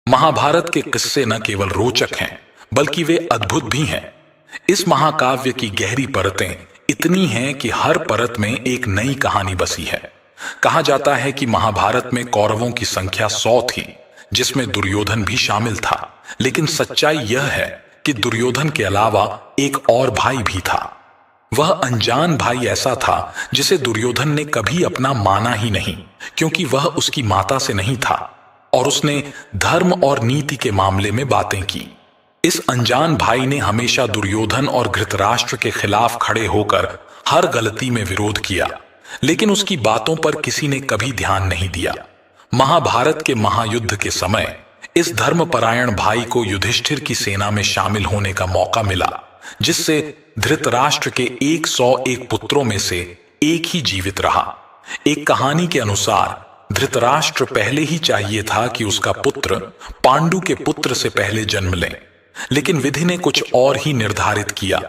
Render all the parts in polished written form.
महाभारत के किस्से न केवल रोचक हैं बल्कि वे अद्भुत भी हैं। इस महाकाव्य की गहरी परतें इतनी हैं कि हर परत में एक नई कहानी बसी है। कहा जाता है कि महाभारत में कौरवों की संख्या 100 थी, जिसमें दुर्योधन भी शामिल था। लेकिन सच्चाई यह है कि दुर्योधन के अलावा एक और भाई भी था। वह अनजान भाई ऐसा था जिसे दुर्योधन ने कभी अपना माना ही नहीं, क्योंकि वह उसकी माता से नहीं था और उसने धर्म और नीति के मामले में बातें की। इस अनजान भाई ने हमेशा दुर्योधन और धृतराष्ट्र के खिलाफ खड़े होकर हर गलती में विरोध किया, लेकिन उसकी बातों पर किसी ने कभी ध्यान नहीं दिया। महाभारत के महायुद्ध के समय इस धर्मपरायण भाई को युधिष्ठिर की सेना में शामिल होने का मौका मिला, जिससे धृतराष्ट्र के 101 पुत्रों में से एक ही जीवित रहा। एक कहानी के अनुसार धृतराष्ट्र पहले ही चाहिए था कि उसका पुत्र पांडु के पुत्र से पहले जन्म ले, लेकिन विधि ने कुछ और ही निर्धारित किया।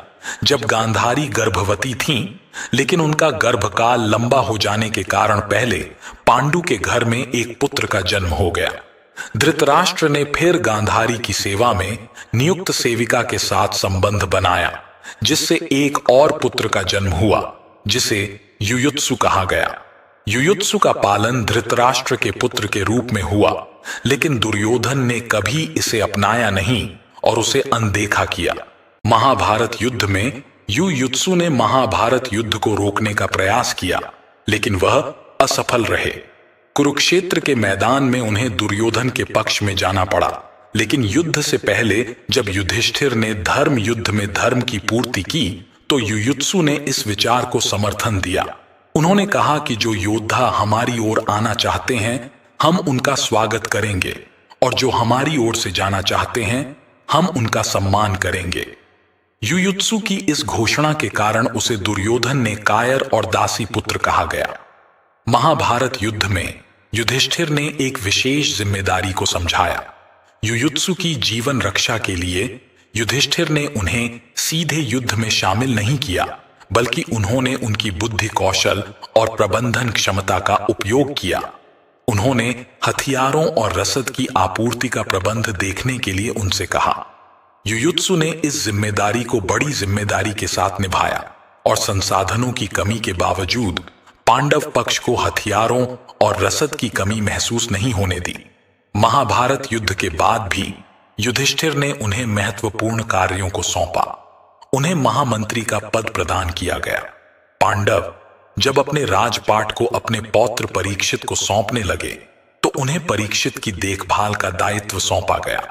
जब गांधारी गर्भवती थीं, लेकिन उनका गर्भकाल लंबा हो जाने के कारण पहले पांडु के घर में एक पुत्र का जन्म हो गया। धृतराष्ट्र ने फिर गांधारी की सेवा में नियुक्त सेविका के साथ संबंध बनाया, जिससे एक और पुत्र का जन्म हुआ, जिसे युयुत्सु कहा गया। युयुत्सु का पालन धृतराष्ट्र के पुत्र के रूप में हुआ, लेकिन दुर्योधन ने कभी इसे अपनाया नहीं और उसे अनदेखा किया। महाभारत युद्ध में युयुत्सु ने महाभारत युद्ध को रोकने का प्रयास किया, लेकिन वह असफल रहे। कुरुक्षेत्र के मैदान में उन्हें दुर्योधन के पक्ष में जाना पड़ा, लेकिन युद्ध से पहले जब युधिष्ठिर ने धर्म युद्ध में धर्म की पूर्ति की, तो युयुत्सु ने इस विचार को समर्थन दिया। उन्होंने कहा कि जो योद्धा हमारी ओर आना चाहते हैं, हम उनका स्वागत करेंगे, और जो हमारी ओर से जाना चाहते हैं, हम उनका सम्मान करेंगे। युयुत्सु की इस घोषणा के कारण उसे दुर्योधन ने कायर और दासी पुत्र कहा गया। महाभारत युद्ध में युधिष्ठिर ने एक विशेष जिम्मेदारी को समझाया। युयुत्सु की जीवन रक्षा के लिए युधिष्ठिर ने उन्हें सीधे युद्ध में शामिल नहीं किया, बल्कि उन्होंने उनकी बुद्धि कौशल और प्रबंधन क्षमता का उपयोग किया। उन्होंने हथियारों और रसद की आपूर्ति का प्रबंध देखने के लिए उनसे कहा। युयुत्सु ने इस जिम्मेदारी को बड़ी जिम्मेदारी के साथ निभाया और संसाधनों की कमी के बावजूद पांडव पक्ष को हथियारों और रसद की कमी महसूस नहीं होने दी। महाभारत युद्ध के बाद भी युधिष्ठिर ने उन्हें महत्वपूर्ण कार्यों को सौंपा। उन्हें महामंत्री का पद प्रदान किया गया। पांडव जब अपने राजपाट को अपने पौत्र परीक्षित को सौंपने लगे, तो उन्हें परीक्षित की देखभाल का दायित्व सौंपा गया।